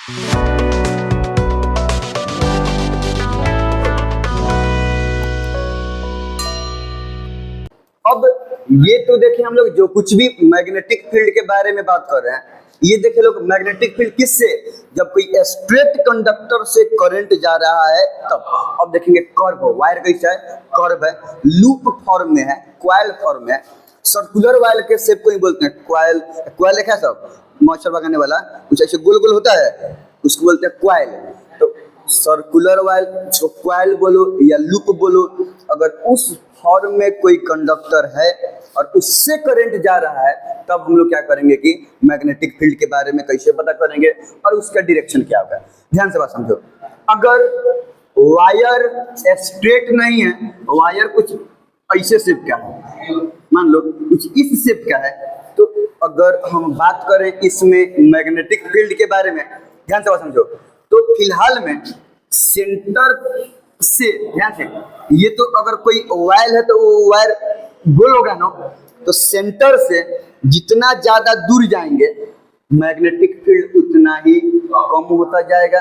अब ये तो देखें हम लोग जो कुछ भी मैग्नेटिक फील्ड के बारे में बात कर रहे हैं, ये देखे लोग मैग्नेटिक फील्ड किससे, जब कोई स्ट्रेट कंडक्टर से करंट जा रहा है तब। अब देखेंगे कर्व, वायर कैसा है, कर्व है, लूप फॉर्म में है, क्वाइल फॉर्म में है। सर्कुलर वायर के शेप को ही बोलते हैं क्वाइल। क्वाइल देखा है सब, मच्छर भगाने वाला कुछ ऐसे गोल गोल होता है, उसको बोलते हैं क्वाइल। तो सर्कुलर वायर, क्वाइल बोलो या लूप बोलो, अगर उस फॉर्म में कोई कंडक्टर है और उससे करंट जा रहा है तब हम लोग क्या करेंगे कि मैग्नेटिक फील्ड के बारे में कैसे पता करेंगे और उसका डायरेक्शन क्या होगा। ध्यान से बात समझो। अगर वायर स्ट्रेट नहीं है, वायर कुछ ऐसे शेप का है, मान लो कुछ इस शेप का है, तो अगर हम बात करें इसमें मैग्नेटिक फील्ड के बारे में, ध्यान से बात समझो, तो फिलहाल में सेंटर से, ध्यान से, ये तो अगर कोई वायर है तो वो वायर गोल होगा ना, तो सेंटर से जितना ज्यादा दूर जाएंगे मैग्नेटिक फील्ड उतना ही कम होता जाएगा,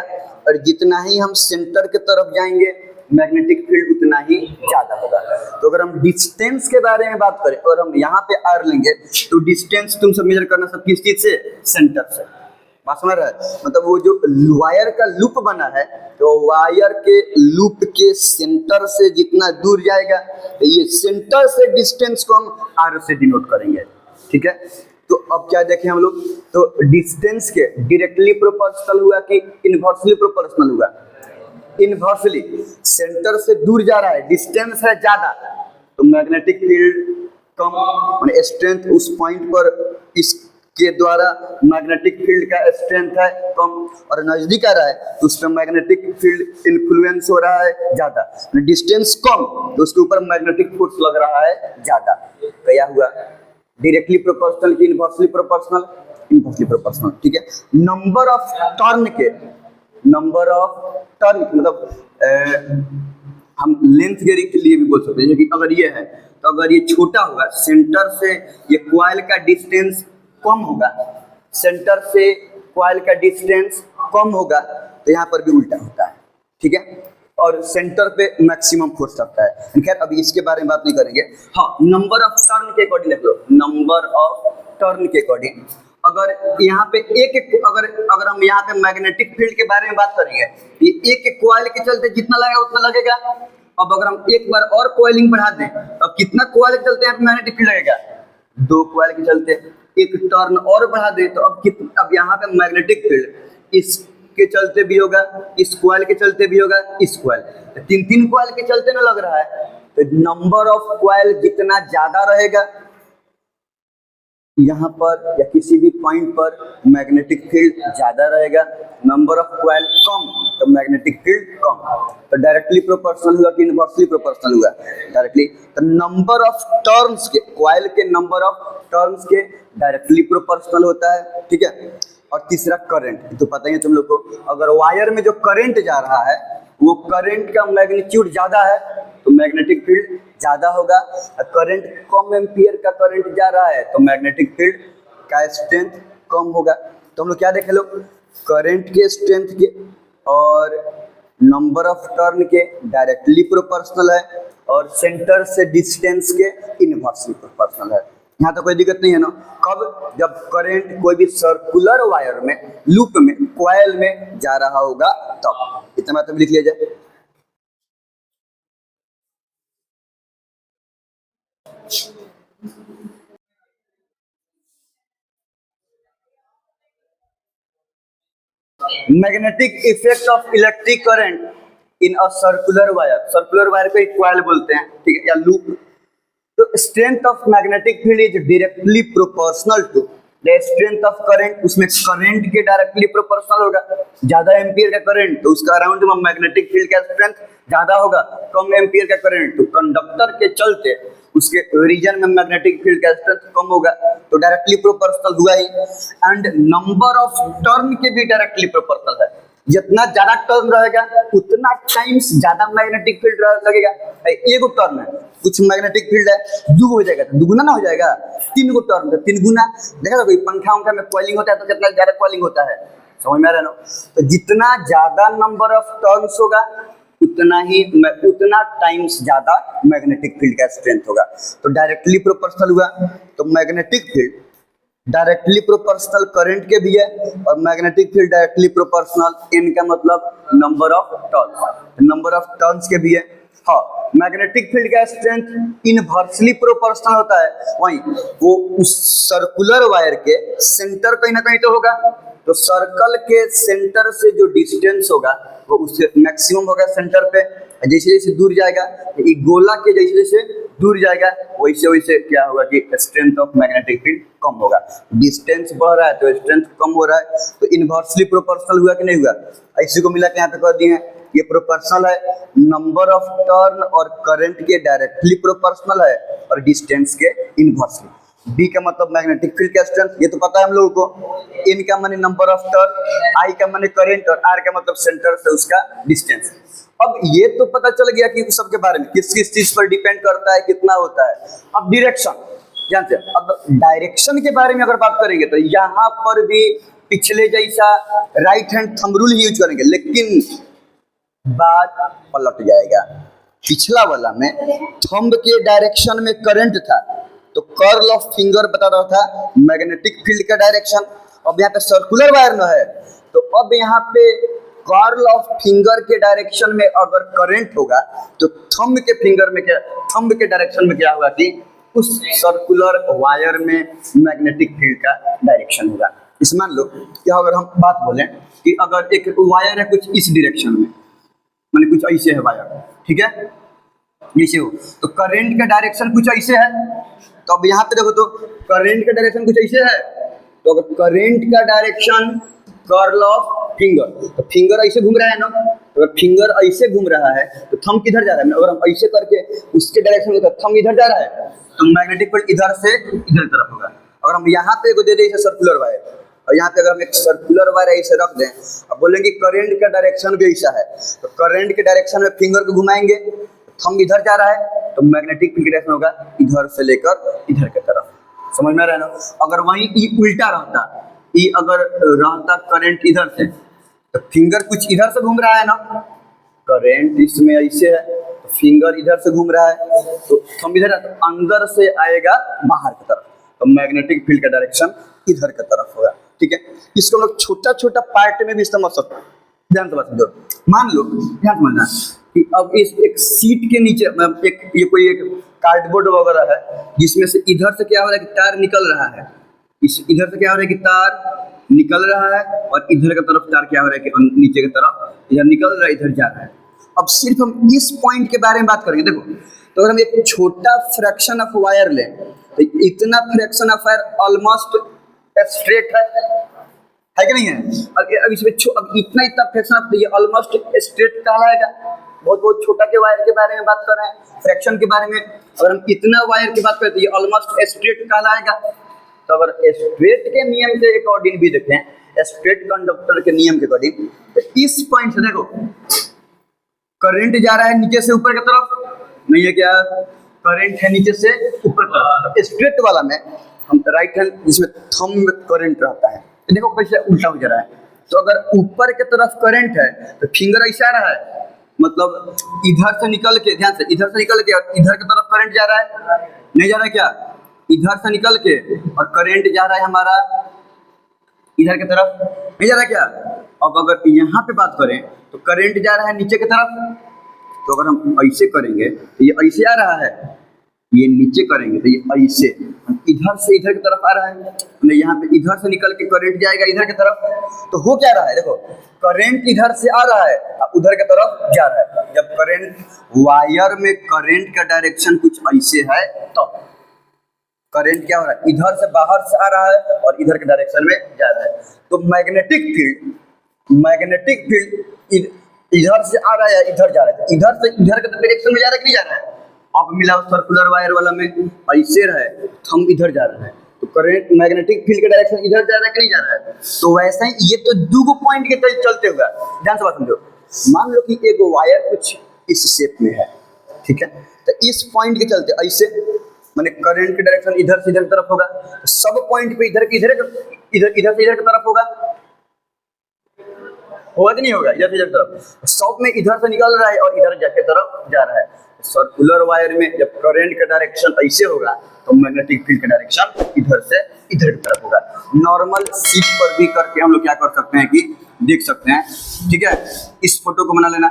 और जितना ही हम सेंटर के तरफ जाएंगे मैग्नेटिक फील्ड उतना ही ज्यादा होगा। तो अगर हम डिस्टेंस के बारे में बात करें और हम यहाँ पे आर लेंगे, तो डिस्टेंस तुम सब मेजर करना सब किस चीज से, सेंटर से। बात समझ रहा है, मतलब वो जो वायर का लूप बना है, तो वायर के लूप के सेंटर से जितना दूर जाएगा, तो ये सेंटर से डिस्टेंस को हम आर से डिनोट करेंगे। ठीक है, तो अब क्या देखें हम लोग, तो डिस्टेंस के डायरेक्टली प्रोपोर्शनल हुआ कि इनवर्सली प्रोपोर्शनल हुआ। इनवर्सली, सेंटर से दूर जा रहा है, डिस्टेंस है ज्यादा, तो मैग्नेटिक फील्ड कम, माने स्ट्रेंथ उस पॉइंट पर इस के द्वारा मैग्नेटिक फील्ड का स्ट्रेंथ है कम, और नजदीक आ रहा है तो उस पर मैग्नेटिक फील्ड इन्फ्लुएंस हो रहा है ज्यादा। डिस्टेंस कम तो उसके ऊपर मैग्नेटिक फोर्स लग रहा है ज्यादा। क्या हुआ, डायरेक्टली प्रोपोर्शनल की इनवर्सली प्रोपोर्शनल, इनवर्सली प्रोपोर्शनल। ठीक है, नंबर ऑफ टर्न के, नंबर ऑफ टर्न मतलब हम लेंथ के लिए भी बोल सकते हैं कि अगर ये है तो अगर ये छोटा होगा, सेंटर से ये कॉइल का डिस्टेंस कम होगा, सेंटर से कॉइल का डिस्टेंस कम होगा, तो यहाँ पर भी उल्टा होता है। ठीक है, और सेंटर पे मैक्सिमम फोर्स लगता है। खैर अभी इसके बारे में बात नहीं करेंगे। हाँ, नंबर ऑफ टर्न के अकॉर्डिंग देख लो, नंबर ऑफ टर्न के अकॉर्डिंग अगर यहाँ पे अगर हम यहाँ पे मैग्नेटिक फील्ड के बारे में बात करेंगे, ये एक कॉइल के चलते जितना लगेगा उतना लगेगा। अब अगर हम एक बार और कॉइलिंग बढ़ा दें तो कितना कॉइल के चलते यहाँ पे मैग्नेटिक फील्ड लगेगा, 2 कॉइल के चलते। एक टर्न और बढ़ा दे तो अब यहाँ पे मैग्नेटिक फील्ड इसके चलते भी होगा, इस कॉइल के चलते भी होगा, इस कॉइल, 3 कॉइल के चलते ना लग रहा है। तो नंबर ऑफ कॉइल जितना ज्यादा रहेगा यहाँ पर या किसी भी पॉइंट पर मैग्नेटिक फील्ड ज्यादा रहेगा, नंबर ऑफ कॉइल कम तो मैग्नेटिक फील्ड कम। तो डायरेक्टली प्रोपोर्शनल हुआ कि इनवर्सली प्रोपोर्शनल हुआ, डायरेक्टली। तो नंबर ऑफ टर्न्स के, कॉइल के नंबर ऑफ टर्न्स के डायरेक्टली प्रोपोर्शनल होता है। ठीक है, और तीसरा करंट, तो पता ही है तुम लोग को, अगर वायर में जो करंट जा रहा है वो करंट का मैग्नीट्यूड ज्यादा है तो मैग्नेटिक फील्ड ज्यादा होगा। करंट कम एम्पियर का करंट जा रहा है तो मैग्नेटिक फील्ड का स्ट्रेंथ कम होगा। तो हम लोग क्या देखे लोग, करंट के स्ट्रेंथ के और नंबर ऑफ टर्न के डायरेक्टली प्रोपोर्शनल है, और सेंटर से डिस्टेंस के इनवर्सली प्रोपोर्शनल है। यहाँ तो कोई दिक्कत नहीं है ना। कब, जब करंट कोई भी सर्कुलर वायर में, लूप में, कॉइल में जा रहा होगा तब। इतना बात लिख लिया जाए। Magnetic effect of electric current in a circular wire, circular wire को एक कॉइल बोलते हैं, ठीक है, या लूप। तो strength of magnetic field is directly proportional to the strength of current, उसमें करंट के डायरेक्टली प्रोपोर्शनल होगा। ज्यादा एम्पियर का करंट तो उसका अराउंड में मैग्नेटिक फील्ड का स्ट्रेंथ ज्यादा होगा। कम एम्पियर का करंट तो कंडक्टर के चलते उसके रीजन में मैग्नेटिक फील्ड का स्ट्रेंथ कम होगा, तो डायरेक्टली प्रोपोर्शनल हुआ ही। एंड नंबर ऑफ टर्न के भी डायरेक्टली प्रोपोर्शनल है, जितना ज्यादा टर्न रहेगा उतना टाइम्स ज्यादा मैग्नेटिक फील्ड लगेगा। एगो टर्न है, कुछ मैग्नेटिक फील्ड है, 2 हो जाएगा तो दुगुना ना हो जाएगा, 3 गो टर्न है 3 गुना। देखा कोई पंखा उंखा में कॉइलिंग होता है तो कितना ज्यादा कॉइलिंग होता है, समझ में आ रहा है ना? तो जितना ज्यादा नंबर ऑफ टर्न्स होगा उतना टाइम्स ज्यादा मैग्नेटिक फील्ड का स्ट्रेंथ होगा। तो डायरेक्टली प्रोपोर्शनल हुआ, तो magnetic field directly proportional current के भी है और मैग्नेटिक फील्ड डायरेक्टली प्रोपोर्शनल इनका मतलब नंबर ऑफ टर्न्स के भी है। हाँ, मैग्नेटिक फील्ड का स्ट्रेंथ इनवर्सली प्रोपोर्शनल होता है, वहीं वो उस सर्कुलर वायर के सेंटर कहीं ना कहीं तो होगा, तो सर्कल के सेंटर से जो डिस्टेंस होगा वो उससे मैक्सिमम होगा सेंटर पे। जैसे जैसे दूर जाएगा, ये गोला के जैसे जैसे दूर जाएगा वैसे वैसे क्या होगा कि स्ट्रेंथ ऑफ मैग्नेटिक फील्ड कम होगा। डिस्टेंस बढ़ रहा है तो स्ट्रेंथ कम हो रहा है, तो इनवर्सली प्रोपोर्शनल हुआ कि नहीं हुआ? इसी को मिला के यहाँ पे कर दिए हैं, ये प्रोपोर्शनल है, नंबर ऑफ टर्न और करंट के डायरेक्टली प्रोपोर्शनल है और डिस्टेंस के इनवर्सली। बी का मतलब मैग्नेटिक फील्ड का स्ट्रेंथ, ये तो पता है हम लोगों को। इन का माने नंबर ऑफ टर्न, आई का माने करंट और आर का मतलब सेंटर से उसका डिस्टेंस। अब ये तो पता चल गया कि सबके बारे में किस किस चीज पर डिपेंड करता है, कितना होता है। अब डायरेक्शन जानते हैं। अब डायरेक्शन के बारे में अगर बात करेंगे तो यहाँ पर भी पिछले जैसा राइट हैंड थंब रूल ही यूज करेंगे, लेकिन बात पलट जाएगा। पिछला वाला में थंब के डायरेक्शन में करंट था, तो कर्ल ऑफ फिंगर बता रहा था मैग्नेटिक फील्ड का डायरेक्शन। अब यहाँ पे सर्कुलर वायर में है, तो अब यहाँ पे कर्ल ऑफ फिंगर के डायरेक्शन में अगर करंट होगा तो थंब के फिंगर में क्या, थंब के डायरेक्शन में क्या होगा कि उस सर्कुलर वायर में मैग्नेटिक फील्ड का डायरेक्शन होगा। इस मान लो कि अगर हम बात बोलें कि अगर एक वायर है कुछ इस डायरेक्शन में, माने कुछ ऐसे है वायर, ठीक है, जैसे हो, तो करंट का डायरेक्शन कुछ ऐसे है। तो अब यहाँ पे देखो तो करंट का डायरेक्शन कुछ ऐसे है, तो अगर करंट का डायरेक्शन कर्ल ऑफ फिंगर, तो फिंगर ऐसे घूम रहा है ना, तो अगर फिंगर ऐसे घूम रहा है तो थंब किधर जा रहा है? अगर हम ऐसे करके उसके डायरेक्शन में, तो थंब इधर जा रहा है, तो मैग्नेटिक फील्ड इधर से इधर तरफ होगा। अगर हम यहाँ पे दे दें सर्कुलर वायर, और यहाँ पे अगर हम एक सर्कुलर वायर ऐसे रख दें, अब बोलेंगे करंट का डायरेक्शन भी ऐसा है, तो करंट के डायरेक्शन में फिंगर को घुमाएंगे, थंब इधर जा रहा है, तो मैग्नेटिक फील्ड डायरेक्शन होगा इधर से लेकर इधर की तरफ। समझ में आ रहा है ना? अगर वहीं ई उल्टा रहता, ई अगर रहता करंट इधर से, तो फिंगर कुछ इधर से घूम रहा है ना, करंट इसमें ऐसे है, तो फिंगर इधर से घूम रहा है, तो थंब इधर, तो अंदर से आएगा बाहर की तरफ, तो मैग्नेटिक फील्ड का डायरेक्शन इधर की तरफ होगा। ठीक है, इसको हम लोग छोटा छोटा पार्ट में भी समझ सकते हैं। ध्यान से बात समझो। मान लो, ध्यान समझना कि अब इस एक सीट के नीचे एक ये कोई एक कार्डबोर्ड वगैरह है, जिसमें से इधर से क्या हो रहा है कि तार निकल रहा है, इस इधर से क्या हो रहा है कि तार निकल रहा है, और इधर की तरफ तार क्या हो रहा है कि नीचे की तरफ इधर निकल रहा है, इधर जा रहा है। अब सिर्फ हम इस पॉइंट के बारे में बात करेंगे। देखो, तो अगर हम एक छोटा फ्रैक्शन ऑफ वायर लें, तो इतना fraction of wire almost straight है कि नहीं है? अब इसमें अब इतना फ्रैक्शन ऑफ ये ऑलमोस्ट स्ट्रेट कहलाएगा। बहुत बहुत छोटा के वायर के बारे में बात कर रहे हैं, फ्रैक्शन के बारे में। अगर हम इतना वायर की बात करें तो ये ऑलमोस्ट स्ट्रेट कहलाएगा। तो अगर स्ट्रेट के नियम के अकॉर्डिंग भी देखें, स्ट्रेट कंडक्टर के नियम के अकॉर्डिंग, तो इस पॉइंट से देखो करंट जा रहा है नीचे से ऊपर की तरफ, नहीं है क्या? करंट है नीचे से ऊपर की तरफ। स्ट्रेट वाला में हम राइट हैंड जिसमें थंब करंट रहता है, तो देखो कैसे उल्टा हो जा रहा है। तो अगर ऊपर की तरफ करंट है तो फिंगर ऐसा आ रहा है, मतलब इधर से निकल के, ध्यान से, इधर से निकल के और इधर की तरफ करंट जा रहा है, नहीं जा रहा है क्या? इधर से निकल के और करंट जा रहा है हमारा इधर की तरफ, नहीं जा रहा है क्या? अब अगर यहाँ पे बात करें तो करंट जा रहा है नीचे की तरफ, तो अगर हम ऐसे करेंगे तो ये ऐसे आ रहा है, ये नीचे करेंगे तो ये ऐसे इधर से इधर की तरफ आ रहा है, यहाँ पे इधर से निकल के करंट जाएगा इधर की तरफ। तो हो क्या रहा है? देखो, करंट इधर से आ रहा है, उधर की तरफ जा रहा है। जब करंट वायर में करंट का डायरेक्शन कुछ ऐसे है, तो करंट क्या हो रहा है? इधर से बाहर से आ रहा है और इधर के डायरेक्शन में जा रहा है। तो मैग्नेटिक फील्ड इधर से आ रहा है, इधर जा रहा है, इधर से इधर के डायरेक्शन में जा रहा है कि नहीं जा रहा है? अब मिला सर्कुलर वायर वाला में ऐसे रहे, हम इधर जा रहा है, तो करंट मैग्नेटिक फील्ड के डायरेक्शन इधर जा रहा है कि नहीं जा रहा है? तो वैसा ही ये तो दो पॉइंट के चलते हुए, ध्यान से बात समझो। मान लो कि एक वायर कुछ इस शेप में है, ठीक है, तो इस पॉइंट के चलते ऐसे, माने करंट के डायरेक्शन इधर से इधर की तरफ होगा, तो सब पॉइंट पे इधर से इधर की तरफ होगा। होगा कि नहीं होगा, इधर से इधर तरफ। शॉप में इधर से निकल रहा है और इधर जाके तरफ जा रहा है। सर्कुलर वायर में जब करंट का डायरेक्शन ऐसे होगा तो मैग्नेटिक फील्ड का डायरेक्शन इधर से इधर की तरफ होगा। नॉर्मल शीट पर भी करके हम लोग क्या कर सकते हैं कि देख सकते हैं। ठीक है, इस फोटो को बना लेना।